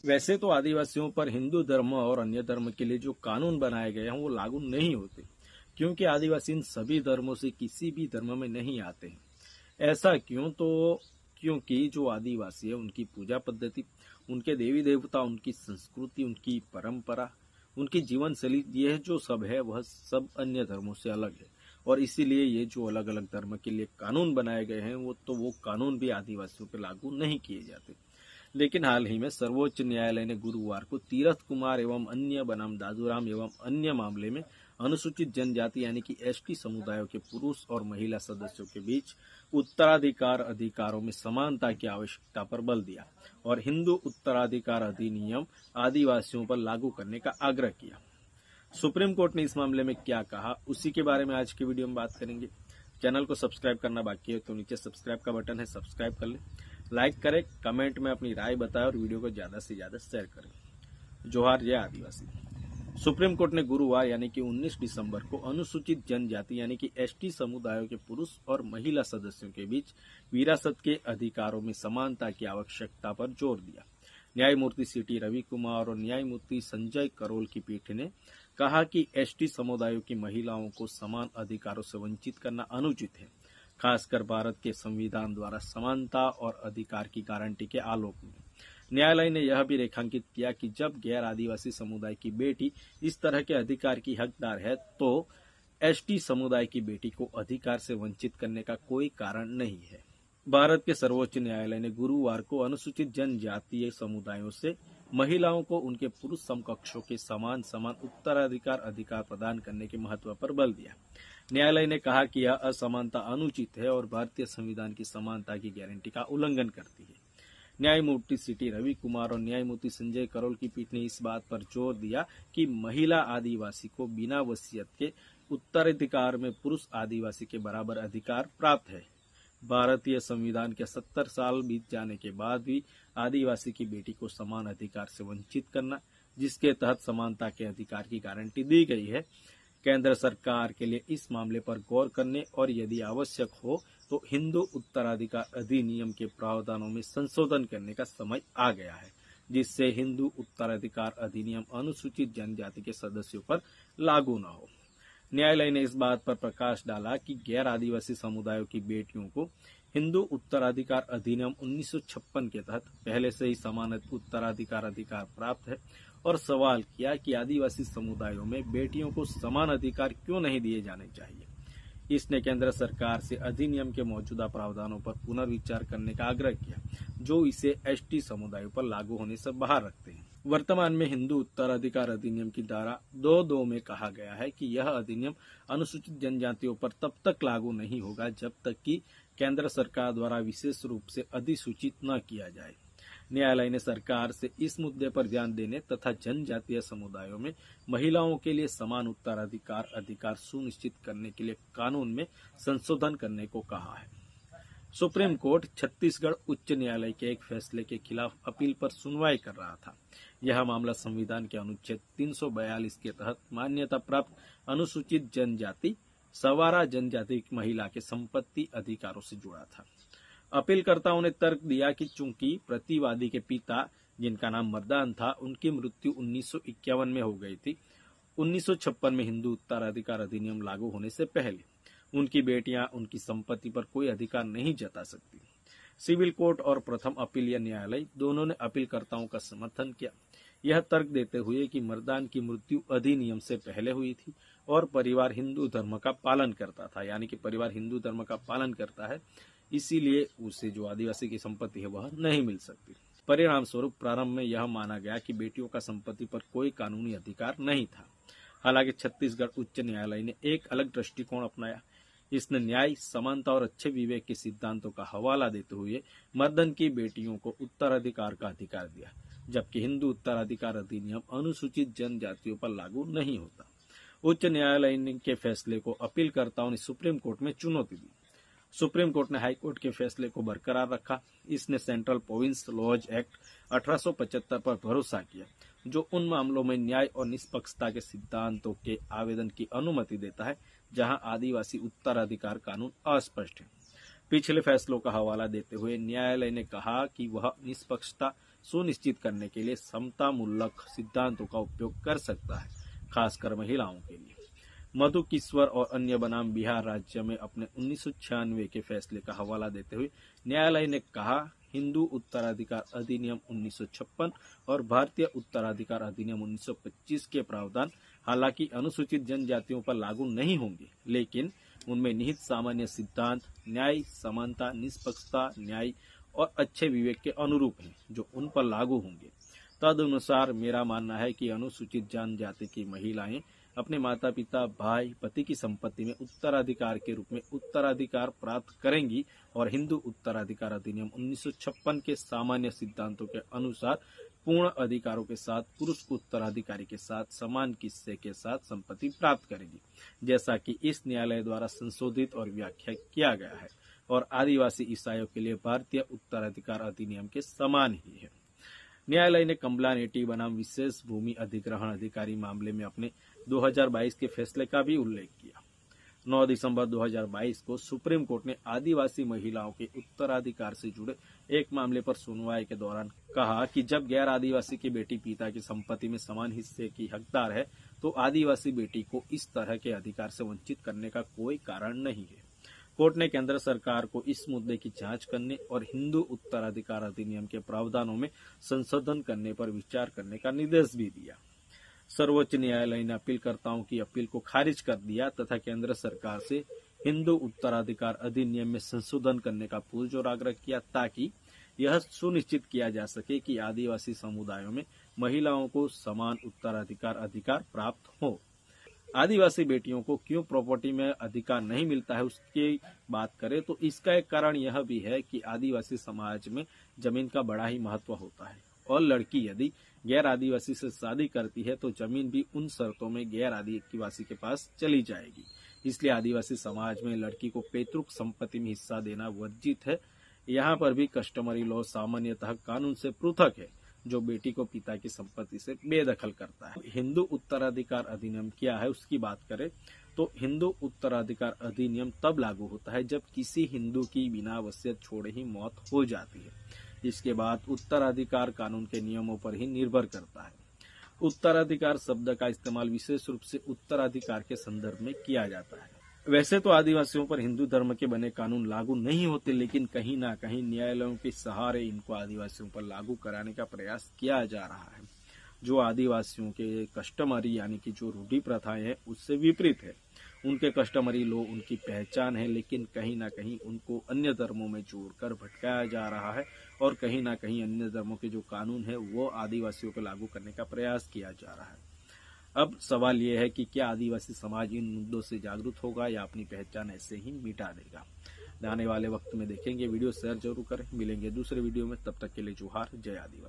वैसे तो आदिवासियों पर हिंदू धर्म और अन्य धर्म के लिए जो कानून बनाए गए हैं वो लागू नहीं होते, क्योंकि आदिवासी इन सभी धर्मों से किसी भी धर्म में नहीं आते हैं। ऐसा क्यों? तो क्योंकि जो आदिवासी है उनकी पूजा पद्धति, उनके देवी देवता, उनकी संस्कृति, उनकी परंपरा, उनकी जीवन शैली, यह जो सब है वह सब अन्य धर्मों से अलग है। और इसीलिए ये जो अलग अलग धर्म के लिए कानून बनाए गए हैं वो कानून भी आदिवासियों पर लागू नहीं किए जाते। लेकिन हाल ही में सर्वोच्च न्यायालय ने गुरुवार को तीरथ कुमार एवं अन्य बनाम दादूराम एवं अन्य मामले में अनुसूचित जनजाति यानी कि एसटी समुदायों के पुरुष और महिला सदस्यों के बीच उत्तराधिकार अधिकारों में समानता की आवश्यकता पर बल दिया और हिंदू उत्तराधिकार अधिनियम आदिवासियों पर लागू करने का आग्रह किया। सुप्रीम कोर्ट ने इस मामले में क्या कहा, उसी के बारे में आज की वीडियो में बात करेंगे। चैनल को सब्सक्राइब करना बाकी है तो नीचे सब्सक्राइब का बटन है, सब्सक्राइब कर लें, लाइक करें, कमेंट में अपनी राय बताएं और वीडियो को ज्यादा से ज्यादा शेयर करें। जोहार जय आदिवासी। सुप्रीम कोर्ट ने गुरुवार यानी कि 19 दिसंबर को अनुसूचित जनजाति यानी कि एसटी समुदायों के पुरुष और महिला सदस्यों के बीच विरासत के अधिकारों में समानता की आवश्यकता पर जोर दिया। न्यायमूर्ति सीटी रवि कुमार और न्यायमूर्ति संजय करोल की पीठ ने कहा कि एसटी समुदायों की महिलाओं को समान अधिकारों से वंचित करना अनुचित है, खासकर भारत के संविधान द्वारा समानता और अधिकार की गारंटी के आलोक में। न्यायालय ने यह भी रेखांकित किया कि जब गैर आदिवासी समुदाय की बेटी इस तरह के अधिकार की हकदार है तो एसटी समुदाय की बेटी को अधिकार से वंचित करने का कोई कारण नहीं है। भारत के सर्वोच्च न्यायालय ने गुरुवार को अनुसूचित जनजातीय समुदायों से महिलाओं को उनके पुरुष समकक्षों के समान उत्तराधिकार अधिकार प्रदान करने के महत्व पर बल दिया। न्यायालय ने कहा कि यह असमानता अनुचित है और भारतीय संविधान की समानता की गारंटी का उल्लंघन करती है। न्यायमूर्ति सीटी रवि कुमार और न्यायमूर्ति संजय करोल की पीठ ने इस बात पर जोर दिया कि महिला आदिवासी को बिना वसीयत के उत्तराधिकार में पुरुष आदिवासी के बराबर अधिकार प्राप्त है। भारतीय संविधान के 70 साल बीत जाने के बाद भी आदिवासी की बेटी को समान अधिकार से वंचित करना, जिसके तहत समानता के अधिकार की गारंटी दी गई है, केंद्र सरकार के लिए इस मामले पर गौर करने और यदि आवश्यक हो तो हिंदू उत्तराधिकार अधिनियम के प्रावधानों में संशोधन करने का समय आ गया है, जिससे हिंदू उत्तराधिकार अधिनियम अनुसूचित जनजाति के सदस्यों पर लागू न हो। न्यायालय ने इस बात पर प्रकाश डाला कि गैर आदिवासी समुदायों की बेटियों को हिंदू उत्तराधिकार अधिनियम 1956 के तहत पहले से ही समान उत्तराधिकार अधिकार प्राप्त है और सवाल किया कि आदिवासी समुदायों में बेटियों को समान अधिकार क्यों नहीं दिए जाने चाहिए। इसने केंद्र सरकार से अधिनियम के मौजूदा प्रावधानों पर पुनर्विचार करने का आग्रह किया, जो इसे एसटी समुदायों पर लागू होने से बाहर रखते हैं। वर्तमान में हिंदू उत्तराधिकार अधिनियम की धारा 2(2) में कहा गया है कि यह अधिनियम अनुसूचित जनजातियों पर तब तक लागू नहीं होगा जब तक कि केंद्र सरकार द्वारा विशेष रूप से अधिसूचित न किया जाए। न्यायालय ने सरकार से इस मुद्दे पर ध्यान देने तथा जनजातीय समुदायों में महिलाओं के लिए समान उत्तराधिकार अधिकार सुनिश्चित करने के लिए कानून में संशोधन करने को कहा है। सुप्रीम कोर्ट छत्तीसगढ़ उच्च न्यायालय के एक फैसले के खिलाफ अपील पर सुनवाई कर रहा था। यह मामला संविधान के अनुच्छेद 342 के तहत मान्यता प्राप्त अनुसूचित जनजाति सवारा जनजाति की महिला के संपत्ति अधिकारों से जुड़ा था। अपीलकर्ताओं ने तर्क दिया कि चूंकि प्रतिवादी के पिता, जिनका नाम मर्दान था, उनकी मृत्यु 1951 में हो गई थी, 1956 में हिंदू उत्तराधिकार अधिनियम लागू होने से पहले उनकी बेटियां उनकी संपत्ति पर कोई अधिकार नहीं जता सकती। सिविल कोर्ट और प्रथम अपीलीय न्यायालय दोनों ने अपीलकर्ताओं का समर्थन किया, यह तर्क देते हुए कि मर्दान की मृत्यु अधिनियम से पहले हुई थी और परिवार हिंदू धर्म का पालन करता था, यानी कि परिवार हिंदू धर्म का पालन करता है, इसीलिए उसे जो आदिवासी की संपत्ति है वह नहीं मिल सकती। परिणाम स्वरूप प्रारंभ में यह माना गया कि बेटियों का संपत्ति पर कोई कानूनी अधिकार नहीं था। हालांकि छत्तीसगढ़ उच्च न्यायालय ने एक अलग दृष्टिकोण अपनाया। इसने न्याय, समानता और अच्छे विवेक के सिद्धांतों का हवाला देते हुए मर्दन की बेटियों को उत्तराधिकार का अधिकार दिया, जबकि हिंदू उत्तराधिकार अधिनियम अनुसूचित जनजातियों पर लागू नहीं होता। उच्च न्यायालय के फैसले को अपीलकर्ताओं ने सुप्रीम कोर्ट में चुनौती दी। सुप्रीम कोर्ट ने हाईकोर्ट के फैसले को बरकरार रखा। इसने सेंट्रल प्रोविंस लॉज एक्ट 1875 पर भरोसा किया, जो उन मामलों में न्याय और निष्पक्षता के सिद्धांतों के आवेदन की अनुमति देता है जहां आदिवासी उत्तराधिकार कानून अस्पष्ट है। पिछले फैसलों का हवाला देते हुए न्यायालय ने कहा कि वह निष्पक्षता, सुनिश्चित करने के लिए समतामूलक सिद्धांतों का उपयोग कर सकता है, खासकर महिलाओं के लिए। मधु किश्वर और अन्य बनाम बिहार राज्य में अपने 1996 के फैसले का हवाला देते हुए न्यायालय ने कहा, हिंदू उत्तराधिकार अधिनियम 1956 और भारतीय उत्तराधिकार अधिनियम 1925 के प्रावधान हालांकि अनुसूचित जनजातियों पर लागू नहीं होंगे, लेकिन उनमें निहित सामान्य सिद्धांत न्याय, समानता, निष्पक्षता, न्याय और अच्छे विवेक के अनुरूप हैं, जो उन पर लागू होंगे। तदनुसार मेरा मानना है कि अनुसूचित जनजाति की महिलाएं अपने माता पिता, भाई, पति की संपत्ति में उत्तराधिकार के रूप में उत्तराधिकार प्राप्त करेंगी और हिंदू उत्तराधिकार अधिनियम 1956 के सामान्य सिद्धांतों के अनुसार पूर्ण अधिकारों के साथ पुरुष उत्तराधिकारी के साथ समान हिस्से के साथ संपत्ति प्राप्त करेंगी, जैसा कि इस न्यायालय द्वारा संशोधित और व्याख्या किया गया है और आदिवासी ईसाइयों के लिए भारतीय उत्तराधिकार अधिनियम के समान ही है। न्यायालय ने कमला नेटी बनाम विशेष भूमि अधिग्रहण अधिकारी मामले में अपने 2022 के फैसले का भी उल्लेख किया। 9 दिसंबर 2022 को सुप्रीम कोर्ट ने आदिवासी महिलाओं के उत्तराधिकार से जुड़े एक मामले पर सुनवाई के दौरान कहा कि जब गैर आदिवासी की बेटी पिता की संपत्ति में समान हिस्से की हकदार है, तो आदिवासी बेटी को इस तरह के अधिकार से वंचित करने का कोई कारण नहीं है। कोर्ट ने केंद्र सरकार को इस मुद्दे की जांच करने और हिंदू उत्तराधिकार अधिनियम के प्रावधानों में संशोधन करने पर विचार करने का निर्देश भी दिया। सर्वोच्च न्यायालय ने अपीलकर्ताओं की अपील को खारिज कर दिया तथा केंद्र सरकार से हिंदू उत्तराधिकार अधिनियम में संशोधन करने का पुरजोर आग्रह किया, ताकि यह सुनिश्चित किया जा सके कि आदिवासी समुदायों में महिलाओं को समान उत्तराधिकार अधिकार प्राप्त हो। आदिवासी बेटियों को क्यों प्रॉपर्टी में अधिकार नहीं मिलता है, उसकी बात करें तो इसका एक कारण यह भी है कि आदिवासी समाज में जमीन का बड़ा ही महत्व होता है और लड़की यदि गैर आदिवासी से शादी करती है तो जमीन भी उन शर्तों में गैर आदिवासी के पास चली जाएगी। इसलिए आदिवासी समाज में लड़की को पैतृक संपत्ति में हिस्सा देना वर्जित है। यहाँ पर भी कस्टमरी लॉ सामान्यतः कानून से पृथक है, जो बेटी को पिता की संपत्ति से बेदखल करता है। हिंदू उत्तराधिकार अधिनियम क्या है उसकी बात करें तो हिंदू उत्तराधिकार अधिनियम तब लागू होता है जब किसी हिंदू की बिना वसीयत छोड़े ही मौत हो जाती है। इसके बाद उत्तराधिकार कानून के नियमों पर ही निर्भर करता है। उत्तराधिकार शब्द का इस्तेमाल विशेष रूप से उत्तराधिकार के संदर्भ में किया जाता है। वैसे तो आदिवासियों पर हिंदू धर्म के बने कानून लागू नहीं होते, लेकिन कहीं ना कहीं न्यायालयों के सहारे इनको आदिवासियों पर लागू कराने का प्रयास किया जा रहा है, जो आदिवासियों के कस्टमरी यानी कि जो रूढ़ी प्रथाएं हैं उससे विपरीत है। उनके कस्टमरी लो उनकी पहचान है, लेकिन कहीं ना कहीं उनको अन्य धर्मों में जोड़कर भटकाया जा रहा है और कहीं ना कहीं अन्य धर्मों के जो कानून है वो आदिवासियों पर लागू करने का प्रयास किया जा रहा है। अब सवाल ये है कि क्या आदिवासी समाज इन मुद्दों से जागरूक होगा या अपनी पहचान ऐसे ही मिटा देगा। आने वाले वक्त में देखेंगे। वीडियो शेयर जरूर करें। मिलेंगे दूसरे वीडियो में, तब तक के लिए जोहार। जय आदिवासी।